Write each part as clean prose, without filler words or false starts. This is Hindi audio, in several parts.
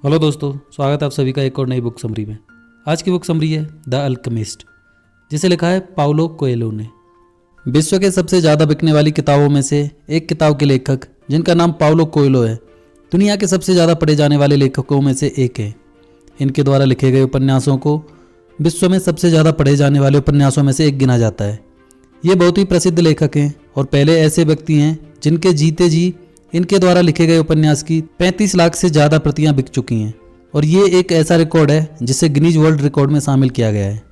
हेलो दोस्तों, स्वागत है आप सभी का एक और नई बुक समरी में। आज की बुक समरी है द अल्केमिस्ट, जिसे लिखा है पाउलो कोएल्हो ने। विश्व के सबसे ज़्यादा बिकने वाली किताबों में से एक किताब के लेखक, जिनका नाम पाउलो कोएल्हो है, दुनिया के सबसे ज़्यादा पढ़े जाने वाले लेखकों में से एक है। इनके द्वारा लिखे गए उपन्यासों को विश्व में सबसे ज़्यादा पढ़े जाने वाले उपन्यासों में से एक गिना जाता है। ये बहुत ही प्रसिद्ध लेखक हैं और पहले ऐसे व्यक्ति हैं जिनके जीते जी इनके द्वारा लिखे गए उपन्यास की 35 लाख से ज़्यादा प्रतियां बिक चुकी हैं और ये एक ऐसा रिकॉर्ड है जिसे गिनीज वर्ल्ड रिकॉर्ड में शामिल किया गया है।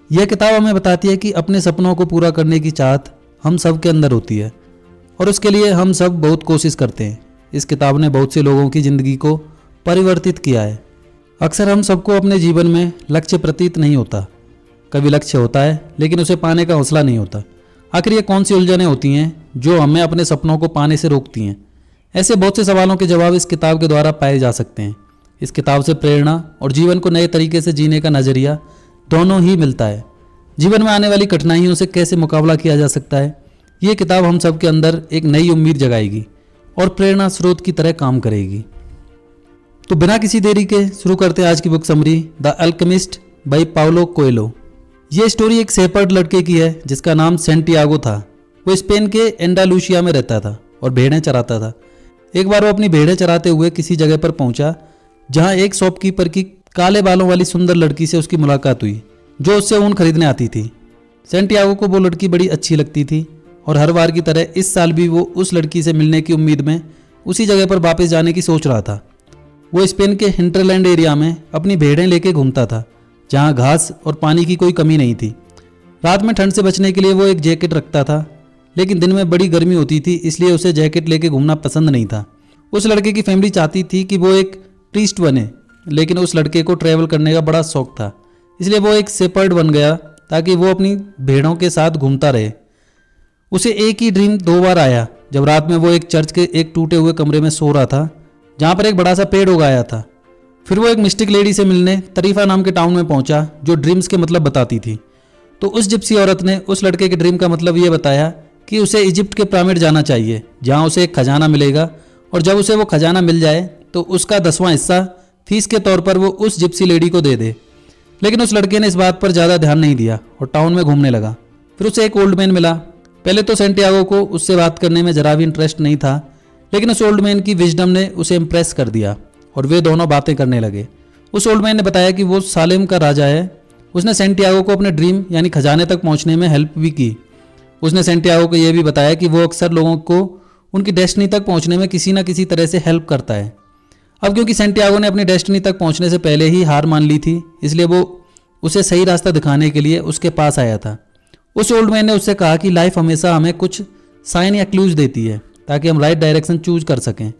यह किताब हमें बताती है कि अपने सपनों को पूरा करने की चाहत हम सब के अंदर होती है और उसके लिए हम सब बहुत कोशिश करते हैं। इस किताब ने बहुत से लोगों की ज़िंदगी को परिवर्तित किया है। अक्सर हम सबको अपने जीवन में लक्ष्य प्रतीत नहीं होता। कभी लक्ष्य होता है लेकिन उसे पाने का हौसला नहीं होता। आखिर ये कौन सी उलझनें होती हैं जो हमें अपने सपनों को पाने से रोकती हैं? ऐसे बहुत से सवालों के जवाब इस किताब के द्वारा पाए जा सकते हैं। इस किताब से प्रेरणा और जीवन को नए तरीके से जीने का नज़रिया दोनों ही मिलता है। जीवन में आने वाली कठिनाइयों से कैसे मुकाबला किया जा सकता है, ये किताब हम सब के अंदर एक नई उम्मीद जगाएगी और प्रेरणा स्रोत की तरह काम करेगी। तो बिना किसी देरी के शुरू करते हैं आज की book summary the alchemist by Paulo Coelho. ये स्टोरी एक शेपर्ड लड़के की है जिसका नाम सेंटियागो था। वो स्पेन के एंडालुसिया में रहता था और भेड़ें चराता था। एक बार वो अपनी भेड़ें चराते हुए किसी जगह पर पहुंचा जहां एक शॉपकीपर की काले बालों वाली सुंदर लड़की से उसकी मुलाकात हुई जो उससे ऊन खरीदने आती थी। सेंटियागो को वो लड़की बड़ी अच्छी लगती थी और हर बार की तरह इस साल भी वो उस लड़की से मिलने की उम्मीद में उसी जगह पर वापस जाने की सोच रहा था। वो स्पेन के हिंटरलैंड एरिया में अपनी भेड़ें लेके घूमता था जहाँ घास और पानी की कोई कमी नहीं थी। रात में ठंड से बचने के लिए वो एक जैकेट रखता था, लेकिन दिन में बड़ी गर्मी होती थी इसलिए उसे जैकेट लेके घूमना पसंद नहीं था। उस लड़के की फैमिली चाहती थी कि वो एक प्रीस्ट बने, लेकिन उस लड़के को ट्रैवल करने का बड़ा शौक था, इसलिए वो एक शेपर्ड बन गया ताकि वो अपनी भेड़ों के साथ घूमता रहे। उसे एक ही ड्रीम 2 बार आया जब रात में वो एक चर्च के एक टूटे हुए कमरे में सो रहा था जहाँ पर एक बड़ा सा पेड़ उगाया था। फिर वो एक मिस्टिक लेडी से मिलने तरीफा नाम के टाउन में पहुंचा जो ड्रीम्स के मतलब बताती थी। तो उस जिप्सी औरत ने उस लड़के के ड्रीम का मतलब ये बताया कि उसे इजिप्ट के पिरामिड जाना चाहिए जहां उसे एक खजाना मिलेगा और जब उसे वो खजाना मिल जाए तो उसका 10वां हिस्सा फीस के तौर पर वो उस जिप्सी लेडी को दे दे। लेकिन उस लड़के ने इस बात पर ज़्यादा ध्यान नहीं दिया और टाउन में घूमने लगा। फिर उसे एक ओल्ड मैन मिला। पहले तो सेंटियागो को उससे बात करने में जरा भी इंटरेस्ट नहीं था, लेकिन उस ओल्ड मैन की विजडम ने उसे इम्प्रेस कर दिया और वे दोनों बातें करने लगे। उस ओल्ड मैन ने बताया कि वो सालेम का राजा है। उसने सेंटियागो को अपने ड्रीम यानी खजाने तक पहुंचने में हेल्प भी की। उसने सेंटियागो को यह भी बताया कि वो अक्सर लोगों को उनकी डेस्टिनी तक पहुंचने में किसी न किसी तरह से हेल्प करता है। अब क्योंकि सेंटियागो ने अपनी डेस्टिनी तक पहुंचने से पहले ही हार मान ली थी, इसलिए वो उसे सही रास्ता दिखाने के लिए उसके पास आया था। उस ओल्ड मैन ने उससे कहा कि लाइफ हमेशा हमें कुछ साइन या क्लूज देती है ताकि हम राइट डायरेक्शन चूज कर सकें।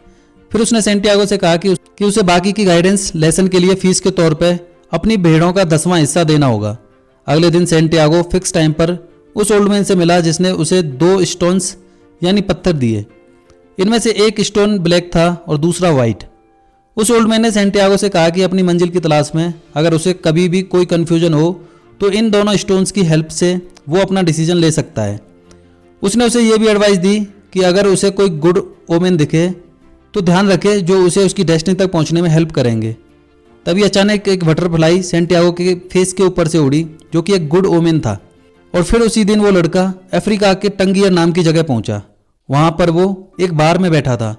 फिर उसने सेंटियागो से कहा कि उसे बाकी की गाइडेंस लेसन के लिए फीस के तौर पर अपनी भेड़ों का 10वां हिस्सा देना होगा। अगले दिन सेंटियागो फिक्स टाइम पर उस ओल्ड मैन से मिला जिसने उसे 2 स्टोन्स यानी पत्थर दिए। इनमें से एक स्टोन ब्लैक था और दूसरा वाइट। उस ओल्ड मैन ने सेंटियागो से कहा कि अपनी मंजिल की तलाश में अगर उसे कभी भी कोई कन्फ्यूजन हो तो इन दोनों स्टोन्स की हेल्प से वो अपना डिसीजन ले सकता है। उसने उसे ये भी एडवाइस दी कि अगर उसे कोई गुड ओमेन दिखे तो ध्यान रखे जो उसे उसकी डेस्टिनी तक पहुंचने में हेल्प करेंगे। तभी अचानक एक बटरफ्लाई सेंटियागो के फेस के ऊपर से उड़ी जो कि एक गुड ओमेन था। और फिर उसी दिन वो लड़का अफ्रीका के टंगियर नाम की जगह पहुंचा। वहां पर वो एक बार में बैठा था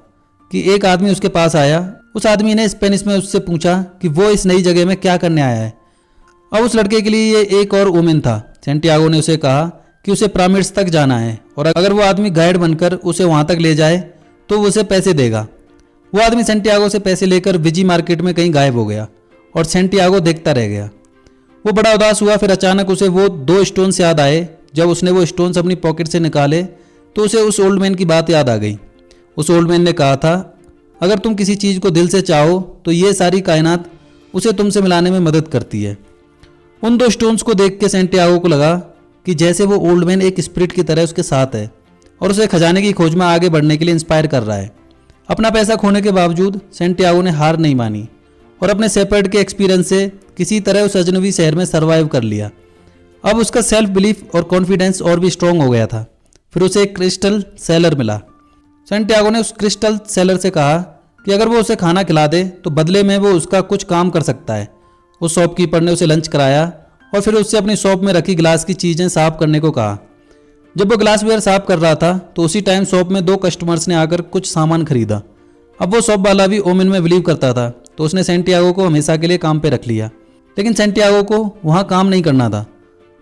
कि एक आदमी उसके पास आया। उस आदमी ने स्पेनिश में उससे पूछा कि वो इस नई जगह में क्या करने आया है। अब उस लड़के के लिए ये एक और ओमेन था। सेंटियागो ने उसे कहा कि उसे पिरामिड्स तक जाना है और अगर वो आदमी गाइड बनकर उसे वहां तक ले जाए तो वो उसे पैसे देगा। वो आदमी सेंटियागो से पैसे लेकर विजी मार्केट में कहीं गायब हो गया और सेंटियागो देखता रह गया। वो बड़ा उदास हुआ। फिर अचानक उसे वो 2 स्टोन्स याद आए। जब उसने वो स्टोन्स अपनी पॉकेट से निकाले तो उसे उस ओल्ड मैन की बात याद आ गई। उस ओल्ड मैन ने कहा था अगर तुम किसी चीज़ को दिल से चाहो तो ये सारी कायनात उसे तुमसे मिलाने में मदद करती है। उन 2 स्टोन्स को देख के सेंटियागो को लगा कि जैसे वो ओल्ड मैन एक स्पिरिट की तरह उसके साथ है और उसे खजाने की खोज में आगे बढ़ने के लिए इंस्पायर कर रहा है। अपना पैसा खोने के बावजूद सेंटियागो ने हार नहीं मानी और अपने शेपर्ड के एक्सपीरियंस से किसी तरह उस अजनबी शहर में सर्वाइव कर लिया। अब उसका सेल्फ बिलीफ और कॉन्फिडेंस और भी स्ट्रांग हो गया था। फिर उसे एक क्रिस्टल सेलर मिला। सेंटियागो ने उस क्रिस्टल सेलर से कहा कि अगर वो उसे खाना खिला दे तो बदले में वो उसका कुछ काम कर सकता है। उस शॉपकीपर ने उसे लंच कराया और फिर उससे अपनी शॉप में रखी गिलास की चीज़ें साफ करने को कहा। जब वो ग्लास वेयर साफ कर रहा था तो उसी टाइम शॉप में 2 कस्टमर्स ने आकर कुछ सामान खरीदा। अब वो शॉप वाला भी ओमेन में बिलीव करता था, तो उसने सैंटियागो को हमेशा के लिए काम पे रख लिया। लेकिन सैंटियागो को वहाँ काम नहीं करना था,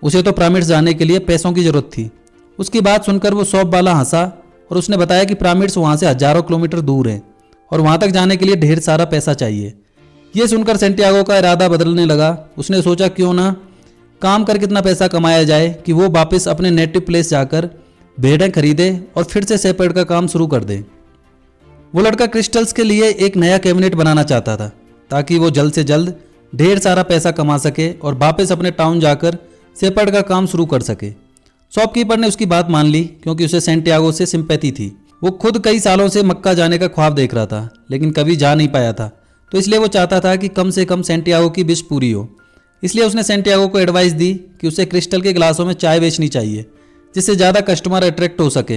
उसे तो पिरामिड्स जाने के लिए पैसों की जरूरत थी। उसकी बात सुनकर वो शॉप वाला हंसा और उसने बताया कि पिरामिड्स वहाँ से हजारों किलोमीटर दूर हैं और वहाँ तक जाने के लिए ढेर सारा पैसा चाहिए। ये सुनकर सैंटियागो का इरादा बदलने लगा। उसने सोचा क्यों ना काम कर कितना पैसा कमाया जाए कि वो वापस अपने नेटिव प्लेस जाकर भेड़ें खरीदे और फिर से सेपर्ड का काम शुरू कर दे। वो लड़का क्रिस्टल्स के लिए एक नया कैबिनेट बनाना चाहता था ताकि वो जल्द से जल्द ढेर सारा पैसा कमा सके और वापस अपने टाउन जाकर सेपर्ड का काम शुरू कर सके। शॉपकीपर ने उसकी बात मान ली क्योंकि उसे सैंटियागो से सिंपैथी थी। वो खुद कई सालों से मक्का जाने का ख्वाब देख रहा था लेकिन कभी जा नहीं पाया था, तो इसलिए वो चाहता था कि कम से कम सैंटियागो की विश पूरी हो। इसलिए उसने सैंटियागो को एडवाइस दी कि उसे क्रिस्टल के गिलासों में चाय बेचनी चाहिए जिससे ज़्यादा कस्टमर अट्रैक्ट हो सके।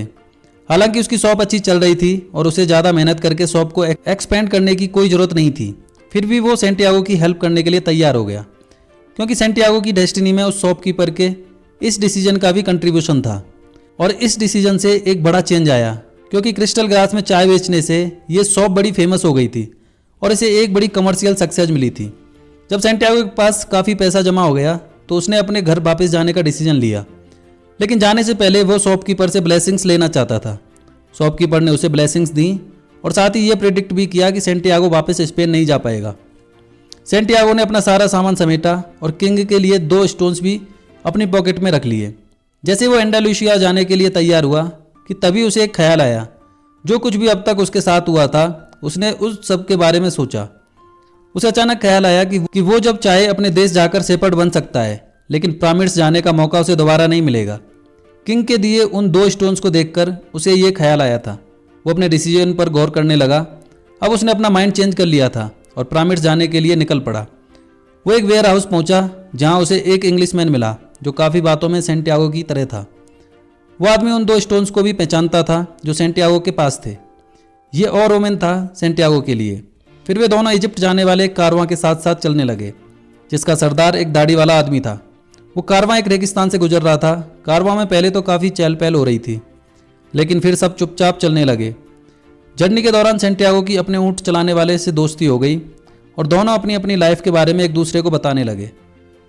हालांकि उसकी शॉप अच्छी चल रही थी और उसे ज़्यादा मेहनत करके शॉप को एक्सपेंड करने की कोई ज़रूरत नहीं थी, फिर भी वो सैंटियागो की हेल्प करने के लिए तैयार हो गया क्योंकि सैंटियागो की डेस्टिनी में उस शॉपकीपर के इस डिसीजन का भी कंट्रीब्यूशन था। और इस डिसीजन से एक बड़ा चेंज आया क्योंकि क्रिस्टल ग्लास में चाय बेचने से ये शॉप बड़ी फेमस हो गई थी और इसे एक बड़ी कमर्शियल सक्सेस मिली थी। जब सैंटियागो के पास काफ़ी पैसा जमा हो गया तो उसने अपने घर वापस जाने का डिसीजन लिया, लेकिन जाने से पहले वो शॉपकीपर से ब्लेसिंग्स लेना चाहता था। शॉपकीपर ने उसे ब्लेसिंग्स दी और साथ ही ये प्रेडिक्ट भी किया कि सैंटियागो वापस स्पेन नहीं जा पाएगा। सैंटियागो ने अपना सारा सामान समेटा और किंग के लिए 2 स्टोन्स भी अपनी पॉकेट में रख लिए। जैसे वो एंडालुसिया जाने के लिए तैयार हुआ कि तभी उसे एक ख्याल आया। जो कुछ भी अब तक उसके साथ हुआ था उसने उस सब के बारे में सोचा। उसे अचानक ख्याल आया कि वो जब चाहे अपने देश जाकर सेपर्ड बन सकता है, लेकिन पिरामिड्स जाने का मौका उसे दोबारा नहीं मिलेगा। किंग के दिए उन 2 स्टोन्स को देखकर उसे ये ख्याल आया था। वो अपने डिसीजन पर गौर करने लगा। अब उसने अपना माइंड चेंज कर लिया था और पिरामिड्स जाने के लिए निकल पड़ा। वो एक वेयर हाउस पहुंचा जहां उसे एक इंग्लिशमैन मिला जो काफ़ी बातों में सैंटियागो की तरह था। वो आदमी उन 2 स्टोन्स को भी पहचानता था जो सैंटियागो के पास थे। ये और ओमेन था सैंटियागो के लिए। फिर वे दोनों इजिप्ट जाने वाले एक कारवां के साथ साथ चलने लगे जिसका सरदार एक दाढ़ी वाला आदमी था। वो कारवां एक रेगिस्तान से गुजर रहा था। कारवां में पहले तो काफ़ी चहल पहल हो रही थी, लेकिन फिर सब चुपचाप चलने लगे। जर्नी के दौरान सैंटियागो की अपने ऊँट चलाने वाले से दोस्ती हो गई और दोनों अपनी अपनी लाइफ के बारे में एक दूसरे को बताने लगे।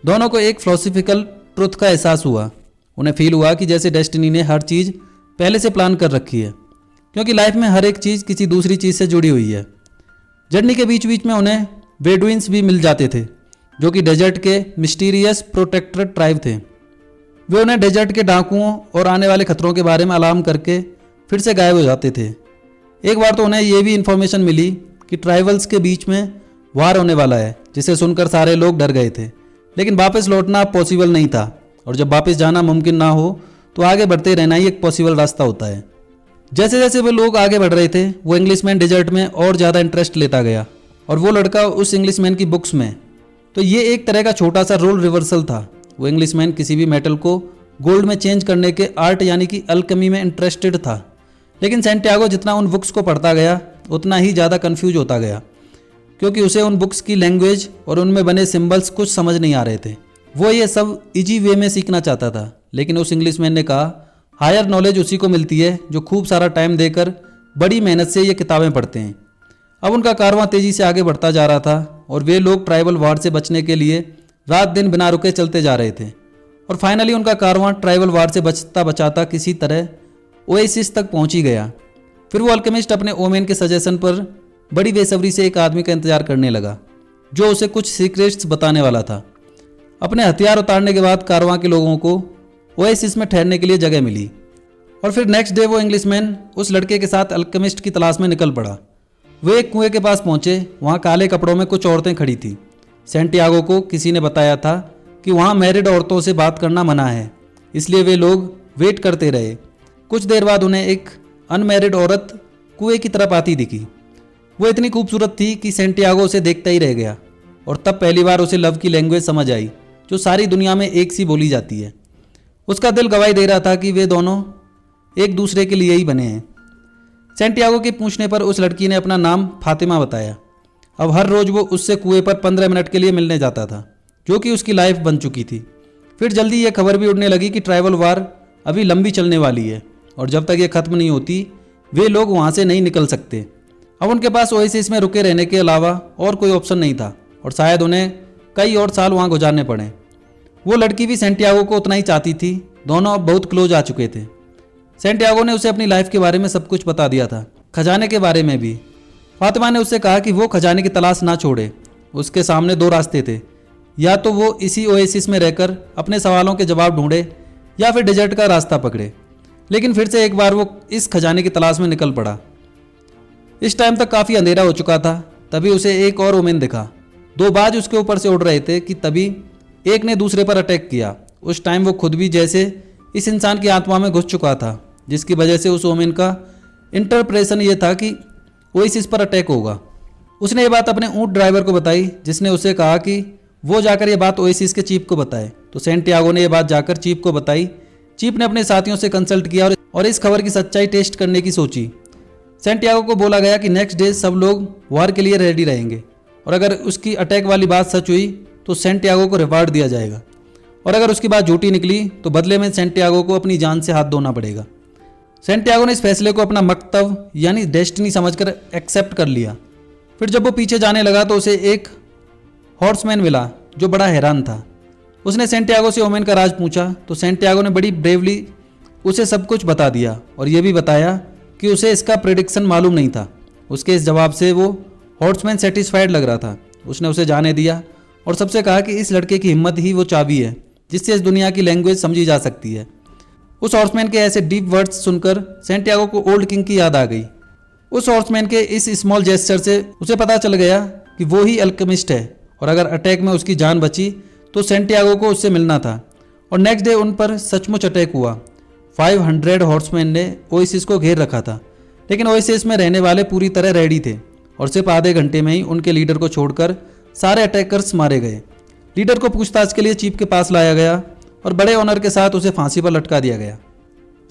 दोनों को एक फिलोसफिकल ट्रुथ का एहसास हुआ। उन्हें फील हुआ कि जैसे डेस्टिनी ने हर चीज़ पहले से प्लान कर रखी है, क्योंकि लाइफ में हर एक चीज़ किसी दूसरी चीज़ से जुड़ी हुई है। जर्नी के बीच बीच में उन्हें बेडुइन्स भी मिल जाते थे जो कि डेजर्ट के मिस्टीरियस प्रोटेक्टर ट्राइब थे। वे उन्हें डेजर्ट के डाकुओं और आने वाले खतरों के बारे में अलार्म करके फिर से गायब हो जाते थे। एक बार तो उन्हें ये भी इन्फॉर्मेशन मिली कि ट्राइबल्स के बीच में वार होने वाला है, जिसे सुनकर सारे लोग डर गए थे। लेकिन वापस लौटना पॉसिबल नहीं था और जब वापस जाना मुमकिन ना हो तो आगे बढ़ते रहना ही एक पॉसिबल रास्ता होता है। जैसे जैसे वे लोग आगे बढ़ रहे थे वो इंग्लिशमैन डेजर्ट में और ज़्यादा इंटरेस्ट लेता गया और वो लड़का उस इंग्लिशमैन की बुक्स में। तो ये एक तरह का छोटा सा रोल रिवर्सल था। वो इंग्लिशमैन किसी भी मेटल को गोल्ड में चेंज करने के आर्ट यानी कि अल्केमी में इंटरेस्टेड था, लेकिन सैंटियागो जितना उन बुक्स को पढ़ता गया उतना ही ज़्यादा कन्फ्यूज होता गया क्योंकि उसे उन बुक्स की लैंग्वेज और उनमें बने सिंबल्स कुछ समझ नहीं आ रहे थे। वो ये सब इजी वे में सीखना चाहता था, लेकिन उस इंग्लिशमैन ने कहा हायर नॉलेज उसी को मिलती है जो खूब सारा टाइम देकर बड़ी मेहनत से ये किताबें पढ़ते हैं। अब उनका कारवां तेज़ी से आगे बढ़ता जा रहा था और वे लोग ट्राइबल वार से बचने के लिए रात दिन बिना रुके चलते जा रहे थे और फाइनली उनका कारवां ट्राइबल वार से बचता बचाता किसी तरह ओएसिस तक पहुंच ही गया। फिर वो अल्केमिस्ट अपने ओमेन के सजेशन पर बड़ी बेसब्री से एक आदमी का इंतजार करने लगा जो उसे कुछ सीक्रेट्स बताने वाला था। अपने हथियार उतारने के बाद कारवां के लोगों को ओएसिस में ठहरने के लिए जगह मिली और फिर नेक्स्ट डे वो इंग्लिशमैन उस लड़के के साथ अल्केमिस्ट की तलाश में निकल पड़ा। वे एक कुएं के पास पहुंचे। वहां काले कपड़ों में कुछ औरतें खड़ी थी। सैंटियागो को किसी ने बताया था कि वहां मैरिड औरतों से बात करना मना है, इसलिए वे लोग वेट करते रहे। कुछ देर बाद उन्हें एक अनमैरिड औरत कुएं की तरफ आती दिखी। वो इतनी खूबसूरत थी कि सैंटियागो उसे देखता ही रह गया और तब पहली बार उसे लव की लैंग्वेज समझ आई जो सारी दुनिया में एक सी बोली जाती है। उसका दिल गवाही दे रहा था कि वे दोनों एक दूसरे के लिए ही बने हैं। सेंटियागो के पूछने पर उस लड़की ने अपना नाम फातिमा बताया। अब हर रोज़ वो उससे कुएं पर 15 मिनट के लिए मिलने जाता था, जो कि उसकी लाइफ बन चुकी थी। फिर जल्दी ये खबर भी उड़ने लगी कि ट्राइबल वार अभी लंबी चलने वाली है और जब तक ये ख़त्म नहीं होती वे लोग वहाँ से नहीं निकल सकते। अब उनके पास ओएसिस में रुके रहने के अलावा और कोई ऑप्शन नहीं था और शायद उन्हें कई और साल वहाँ गुजारने पड़े। वो लड़की भी सेंटियागो को उतना ही चाहती थी। दोनों अब बहुत क्लोज आ चुके थे। सेंटियागो ने उसे अपनी लाइफ के बारे में सब कुछ बता दिया था, खजाने के बारे में भी। फातिमा ने उससे कहा कि वो खजाने की तलाश ना छोड़े। उसके सामने 2 रास्ते थे, या तो वो इसी ओएसिस में रहकर अपने सवालों के जवाब ढूंढे या फिर डेजर्ट का रास्ता पकड़े। लेकिन फिर से एक बार वो इस खजाने की तलाश में निकल पड़ा। इस टाइम तक काफ़ी अंधेरा हो चुका था। तभी उसे एक और ओमेन दिखा। 2 बाज उसके ऊपर से उड़ रहे थे कि तभी एक ने दूसरे पर अटैक किया। उस टाइम वो खुद भी जैसे इस इंसान की आत्मा में घुस चुका था, जिसकी वजह से उस ओमेन का इंटरप्रेशन ये था कि ओएसिस पर अटैक होगा। उसने ये बात अपने ऊँट ड्राइवर को बताई, जिसने उसे कहा कि वो जाकर ये बात ओएसिस के चीफ को बताए। तो सेंटियागो ने ये बात जाकर चीफ को बताई। चीफ ने अपने साथियों से कंसल्ट किया और इस खबर की सच्चाई टेस्ट करने की सोची। सेंटियागो को बोला गया कि नेक्स्ट डे सब लोग वार के लिए रेडी रहेंगे और अगर उसकी अटैक वाली बात सच हुई तो सेंटियागो को रिवार्ड दिया जाएगा और अगर उसकी बात झूठी निकली तो बदले में सेंटियागो को अपनी जान से हाथ धोना पड़ेगा। सेंटियागो ने इस फैसले को अपना मकतब यानी डेस्टिनी समझकर एक्सेप्ट कर लिया। फिर जब वो पीछे जाने लगा तो उसे एक हॉर्समैन मिला जो बड़ा हैरान था। उसने सेंटियागो से ओमेन का राज पूछा तो सेंटियागो ने बड़ी ब्रेवली उसे सब कुछ बता दिया और ये भी बताया कि उसे इसका प्रेडिक्शन मालूम नहीं था। उसके इस जवाब से वो हॉर्समैन सेटिस्फाइड लग रहा था। उसने उसे जाने दिया और सबसे कहा कि इस लड़के की हिम्मत ही वो चाबी है जिससे इस दुनिया की लैंग्वेज समझी जा सकती है। उस हॉर्समैन के ऐसे डीप वर्ड्स सुनकर सेंटियागो को ओल्ड किंग की याद आ गई। उस हॉर्समैन के इस स्मॉल जेस्चर से उसे पता चल गया कि वो ही अल्केमिस्ट है और अगर अटैक में उसकी जान बची तो सेंटियागो को उससे मिलना था। और नेक्स्ट डे उन पर सचमुच अटैक हुआ। 500 हॉर्समैन ने ओएसिस को घेर रखा था, लेकिन ओएसिस में रहने वाले पूरी तरह रेडी थे और सिर्फ आधे घंटे में ही उनके लीडर को छोड़कर सारे अटैकर्स मारे गए। लीडर को पूछताछ के लिए चीफ के पास लाया गया और बड़े ऑनर के साथ उसे फांसी पर लटका दिया गया।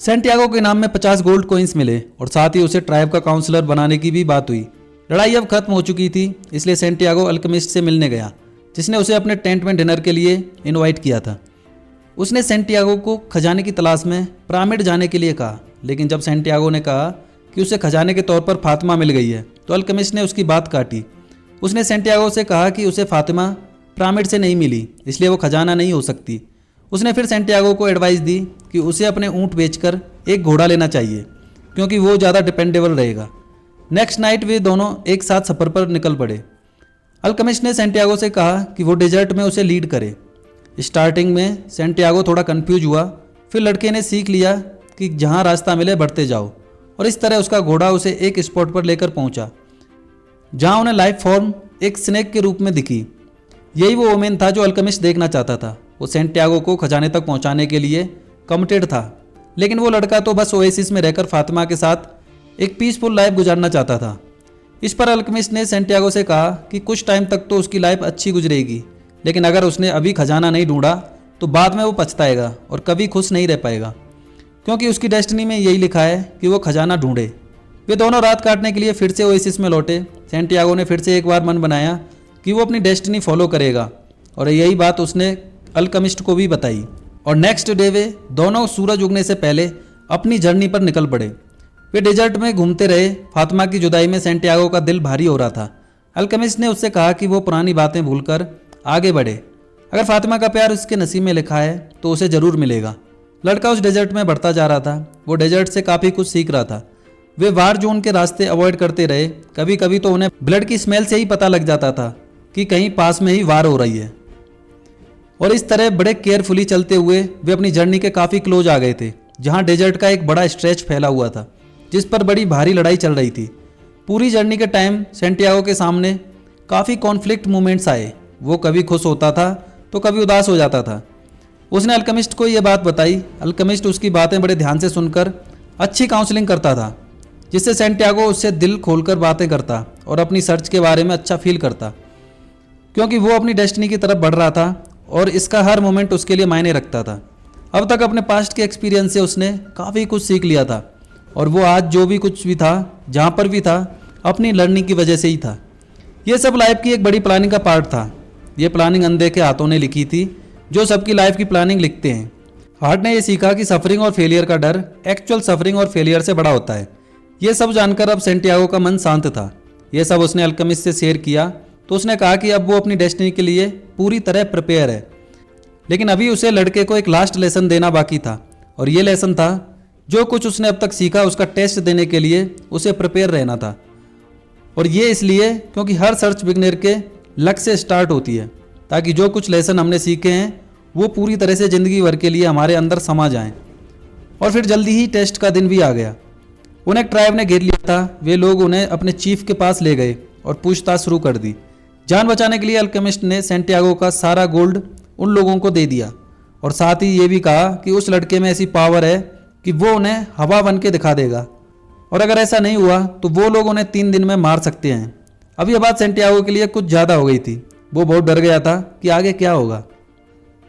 सेंटियागो के नाम में 50 गोल्ड कॉइन्स मिले और साथ ही उसे ट्राइब का काउंसलर बनाने की भी बात हुई। लड़ाई अब खत्म हो चुकी थी, इसलिए सेंटियागो अल्केमिस्ट से मिलने गया, जिसने उसे अपने टेंट में डिनर के लिए इनवाइट किया था। उसने सेंटियागो को खजाने की तलाश में पिरामिड जाने के लिए कहा, लेकिन जब सेंटियागो ने कहा कि उसे खजाने के तौर पर फातिमा मिल गई है तो अल्केमिस्ट ने उसकी बात काटी। उसने सेंटियागो से कहा कि उसे फातिमा पिरामिड से नहीं मिली, इसलिए वो खजाना नहीं हो सकती। उसने फिर सेंटियागो को एडवाइस दी कि उसे अपने ऊँट बेचकर एक घोड़ा लेना चाहिए, क्योंकि वो ज़्यादा डिपेंडेबल रहेगा। नेक्स्ट नाइट वे दोनों एक साथ सफ़र पर निकल पड़े। अल्केमिस्ट ने सेंटियागो से कहा कि वो डेजर्ट में उसे लीड करे। स्टार्टिंग में सेंटियागो थोड़ा कंफ्यूज हुआ, फिर लड़के ने सीख लिया कि जहाँ रास्ता मिले बढ़ते जाओ और इस तरह उसका घोड़ा उसे एक स्पॉट पर लेकर पहुँचा जहाँ उन्हें लाइफ फॉर्म एक स्नेक के रूप में दिखी। यही वो ओमेन था जो अल्केमिस्ट देखना चाहता था। वो सेंटियागो को खजाने तक पहुँचाने के लिए कमिटेड था, लेकिन वो लड़का तो बस ओएसिस में रहकर फातिमा के साथ एक पीसफुल लाइफ गुजारना चाहता था। इस पर अल्केमिस्ट ने सेंटियागो से कहा कि कुछ टाइम तक तो उसकी लाइफ अच्छी गुजरेगी, लेकिन अगर उसने अभी खजाना नहीं ढूंढा तो बाद में वो पछताएगा और कभी खुश नहीं रह पाएगा, क्योंकि उसकी डेस्टिनी में यही लिखा है कि वो खजाना ढूंढे। वे दोनों रात काटने के लिए फिर से ओएसिस में लौटे। सेंटियागो ने फिर से एक बार मन बनाया कि वो अपनी डेस्टिनी फॉलो करेगा और यही बात उसने अल्केमिस्ट को भी बताई। और नेक्स्ट डे वे दोनों सूरज उगने से पहले अपनी जर्नी पर निकल पड़े। वे डेजर्ट में घूमते रहे। फातिमा की जुदाई में सेंटियागो का दिल भारी हो रहा था। अल्केमिस्ट ने उससे कहा कि वो पुरानी बातें भूलकर आगे बढ़े। अगर फातिमा का प्यार उसके नसीब में लिखा है तो उसे ज़रूर मिलेगा। लड़का उस डेजर्ट में बढ़ता जा रहा था। वो डेजर्ट से काफ़ी कुछ सीख रहा था। वे वार जोन के रास्ते अवॉइड करते रहे। कभी कभी तो उन्हें ब्लड की स्मेल से ही पता लग जाता था कि कहीं पास में ही वार हो रही है। और इस तरह बड़े केयरफुली चलते हुए वे अपनी जर्नी के काफ़ी क्लोज आ गए थे, जहाँ डेजर्ट का एक बड़ा स्ट्रेच फैला हुआ था जिस पर बड़ी भारी लड़ाई चल रही थी। पूरी जर्नी के टाइम सेंटियागो के सामने काफ़ी कॉन्फ्लिक्ट मोमेंट्स आए। वो कभी खुश होता था तो कभी उदास हो जाता था। उसने अल्केमिस्ट को ये बात बताई। अल्केमिस्ट उसकी बातें बड़े ध्यान से सुनकर अच्छी काउंसलिंग करता था, जिससे सेंटियागो उससे दिल खोलकर बातें करता और अपनी सर्च के बारे में अच्छा फील करता, क्योंकि वो अपनी डेस्टिनी की तरफ बढ़ रहा था और इसका हर मोमेंट उसके लिए मायने रखता था। अब तक अपने पास्ट के एक्सपीरियंस से उसने काफ़ी कुछ सीख लिया था और वो आज जो भी कुछ भी था, जहाँ पर भी था, अपनी लर्निंग की वजह से ही था। ये सब लाइफ की एक बड़ी प्लानिंग का पार्ट था। ये प्लानिंग अंधे के हाथों ने लिखी थी, जो सबकी लाइफ की प्लानिंग लिखते हैं। हार्ट ने यह सीखा कि सफरिंग और फेलियर का डर एक्चुअल सफरिंग और फेलियर से बड़ा होता है। ये सब जानकर अब सेंटियागो का मन शांत था। ये सब उसने अल्केमिस्ट से शेयर किया तो उसने कहा कि अब वो अपनी डेस्टिनी के लिए पूरी तरह प्रिपेयर है। लेकिन अभी उसे लड़के को एक लास्ट लेसन देना बाकी था, और ये लेसन था जो कुछ उसने अब तक सीखा उसका टेस्ट देने के लिए उसे प्रिपेयर रहना था। और ये इसलिए क्योंकि हर सर्च बिगनर के लक से स्टार्ट होती है, ताकि जो कुछ लेसन हमने सीखे हैं वो पूरी तरह से ज़िंदगी भर के लिए हमारे अंदर समा जाएं। और फिर जल्दी ही टेस्ट का दिन भी आ गया। उन्हें ट्राइब ने घेर लिया था। वे लोग उन्हें अपने चीफ के पास ले गए और पूछताछ शुरू कर दी। जान बचाने के लिए अल्केमिस्ट ने सेंटियागो का सारा गोल्ड उन लोगों को दे दिया, और साथ ही ये भी कहा कि उस लड़के में ऐसी पावर है कि वो उन्हें हवा बन के दिखा देगा, और अगर ऐसा नहीं हुआ तो वो लोग उन्हें 3 दिन में मार सकते हैं। अब यह बात सेंटियागो के लिए कुछ ज़्यादा हो गई थी। वो बहुत डर गया था कि आगे क्या होगा।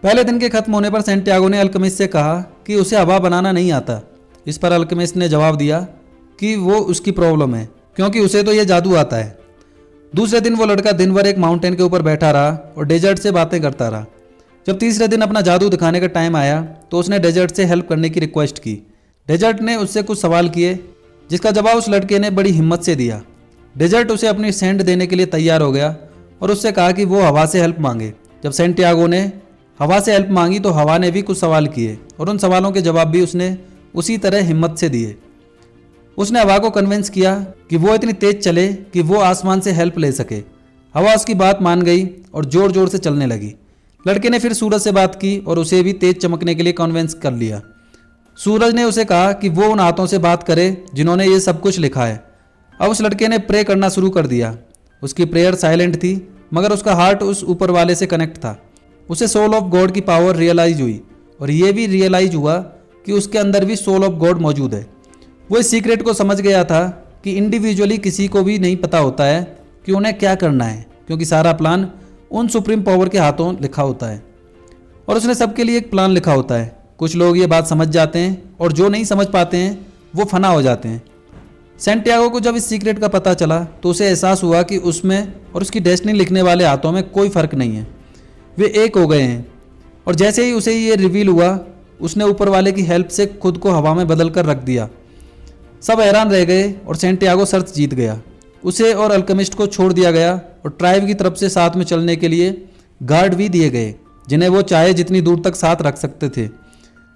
पहले दिन के खत्म होने पर सेंटियागो ने अल्केमिस्ट से कहा कि उसे हवा बनाना नहीं आता। इस पर अल्केमिस्ट ने जवाब दिया कि वो उसकी प्रॉब्लम है, क्योंकि उसे तो ये जादू आता है। दूसरे दिन वो लड़का दिन भर एक माउंटेन के ऊपर बैठा रहा और डेजर्ट से बातें करता रहा। जब तीसरे दिन अपना जादू दिखाने का टाइम आया तो उसने डेजर्ट से हेल्प करने की रिक्वेस्ट की। डेजर्ट ने उससे कुछ सवाल किए, जिसका जवाब उस लड़के ने बड़ी हिम्मत से दिया। डेजर्ट उसे अपनी सेंड देने के लिए तैयार हो गया और उससे कहा कि वो हवा से हेल्प मांगे। जब सेंटियागो ने हवा से हेल्प मांगी तो हवा ने भी कुछ सवाल किए, और उन सवालों के जवाब भी उसने उसी तरह हिम्मत से दिए। उसने हवा को कन्विंस किया कि वो इतनी तेज चले कि वो आसमान से हेल्प ले सके। हवा उसकी बात मान गई और जोर जोर से चलने लगी। लड़के ने फिर सूरज से बात की और उसे भी तेज चमकने के लिए कन्विंस कर लिया। सूरज ने उसे कहा कि वो उन हाथों से बात करे जिन्होंने ये सब कुछ लिखा है। अब उस लड़के ने प्रे करना शुरू कर दिया। उसकी प्रेयर साइलेंट थी, मगर उसका हार्ट उस ऊपर वाले से कनेक्ट था। उसे सोल ऑफ गॉड की पावर रियलाइज हुई, और ये भी रियलाइज हुआ कि उसके अंदर भी सोल ऑफ गॉड मौजूद है। वो इस सीक्रेट को समझ गया था कि इंडिविजुअली किसी को भी नहीं पता होता है कि उन्हें क्या करना है, क्योंकि सारा प्लान उन सुप्रीम पावर के हाथों लिखा होता है, और उसने सबके लिए एक प्लान लिखा होता है। कुछ लोग ये बात समझ जाते हैं और जो नहीं समझ पाते हैं वो फना हो जाते हैं। सेंटियागो को जब इस सीक्रेट का पता चला तो उसे एहसास हुआ कि उसमें और उसकी डेस्टिनी लिखने वाले हाथों में कोई फ़र्क नहीं है, वे एक हो गए हैं। और जैसे ही उसे ये रिवील हुआ, उसने ऊपर वाले की हेल्प से खुद को हवा में बदल कर रख दिया। सब हैरान रह गए और सेंटियागो शर्त जीत गया। उसे और अल्केमिस्ट को छोड़ दिया गया और ट्राइब की तरफ से साथ में चलने के लिए गार्ड भी दिए गए, जिन्हें वो चाहे जितनी दूर तक साथ रख सकते थे।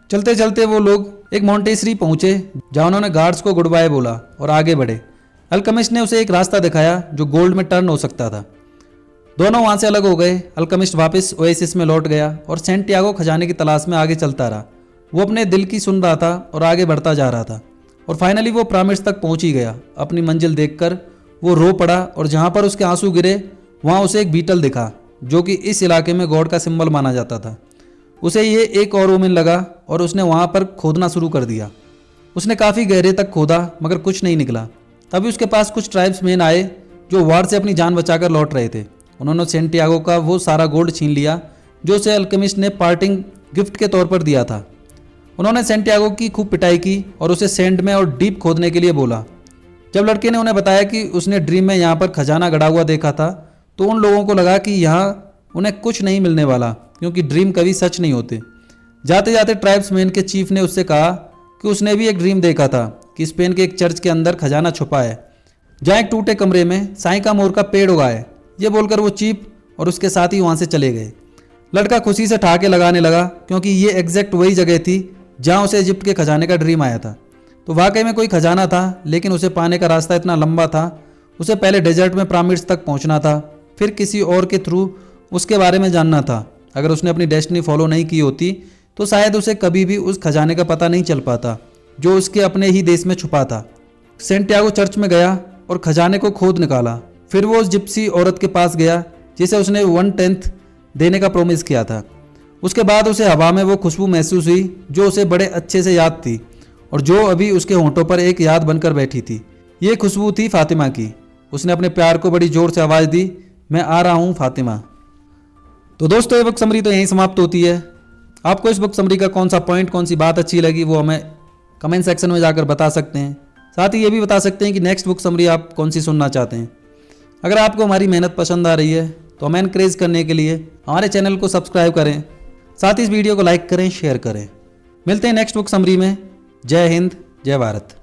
चलते चलते वो लोग एक मॉन्टेसरी पहुंचे, जहां उन्होंने गार्ड्स को गुड बाय बोला और आगे बढ़े। अल्केमिस्ट ने उसे एक रास्ता दिखाया जो गोल्ड में टर्न हो सकता था। दोनों वहां से अलग हो गए। अल्केमिस्ट वापस ओएसिस में लौट गया और सेंटियागो खजाने की तलाश में आगे चलता रहा। वो अपने दिल की सुन रहा था और आगे बढ़ता जा रहा था, और फाइनली वो पिरामिड्स तक पहुंच ही गया। अपनी मंजिल देखकर वो रो पड़ा, और जहां पर उसके आंसू गिरे वहां उसे एक बीटल दिखा, जो कि इस इलाके में गॉड का सिंबल माना जाता था। उसे ये एक और ओमेन लगा और उसने वहां पर खोदना शुरू कर दिया। उसने काफ़ी गहरे तक खोदा, मगर कुछ नहीं निकला। तभी उसके पास कुछ ट्राइब्समैन आए जो वार से अपनी जान बचाकर लौट रहे थे। उन्होंने सेंटियागो का वो सारा गोल्ड छीन लिया जो उसे अल्केमिस्ट ने पार्टिंग गिफ्ट के तौर पर दिया था। उन्होंने सेंटियागो की खूब पिटाई की और उसे सैंड में और डीप खोदने के लिए बोला। जब लड़के ने उन्हें बताया कि उसने ड्रीम में यहाँ पर खजाना गड़ा हुआ देखा था, तो उन लोगों को लगा कि यहाँ उन्हें कुछ नहीं मिलने वाला, क्योंकि ड्रीम कभी सच नहीं होते। जाते जाते ट्राइब्समैन के चीफ ने उससे कहा कि उसने भी एक ड्रीम देखा था कि स्पेन के एक चर्च के अंदर खजाना छुपा है, जहाँ एक टूटे कमरे में साई का मोर का पेड़ उगा है। ये बोलकर वो चीफ और उसके साथी वहाँ से चले गए। लड़का खुशी से ठहाके लगाने लगा, क्योंकि ये एग्जैक्ट वही जगह थी जहाँ उसे इजिप्ट के खजाने का ड्रीम आया था। तो वाकई में कोई खजाना था, लेकिन उसे पाने का रास्ता इतना लंबा था। उसे पहले डेजर्ट में पिरामिड्स तक पहुंचना था, फिर किसी और के थ्रू उसके बारे में जानना था। अगर उसने अपनी डेस्टिनी फॉलो नहीं की होती तो शायद उसे कभी भी उस खजाने का पता नहीं चल पाता जो उसके अपने ही देश में छुपा था। सेंटियागो चर्च में गया और खजाने को खोद निकाला। फिर वो उस जिप्सी औरत के पास गया जिसे उसने 1/10 देने का प्रॉमिस किया था। उसके बाद उसे हवा में वो खुशबू महसूस हुई जो उसे बड़े अच्छे से याद थी, और जो अभी उसके होंठों पर एक याद बनकर बैठी थी। ये खुशबू थी फातिमा की। उसने अपने प्यार को बड़ी जोर से आवाज़ दी, मैं आ रहा हूँ फातिमा। तो दोस्तों, ये बुक समरी तो यहीं समाप्त होती है। आपको इस बुक समरी का कौन सा पॉइंट, कौन सी बात अच्छी लगी, वो हमें कमेंट सेक्शन में जाकर बता सकते हैं। साथ ही ये भी बता सकते हैं कि नेक्स्ट बुक समरी आप कौन सी सुनना चाहते हैं। अगर आपको हमारी मेहनत पसंद आ रही है तो हमें एनकरेज करने के लिए हमारे चैनल को सब्सक्राइब करें, साथ ही इस वीडियो को लाइक करें, शेयर करें। मिलते हैं नेक्स्ट बुक समरी में। जय हिंद, जय भारत।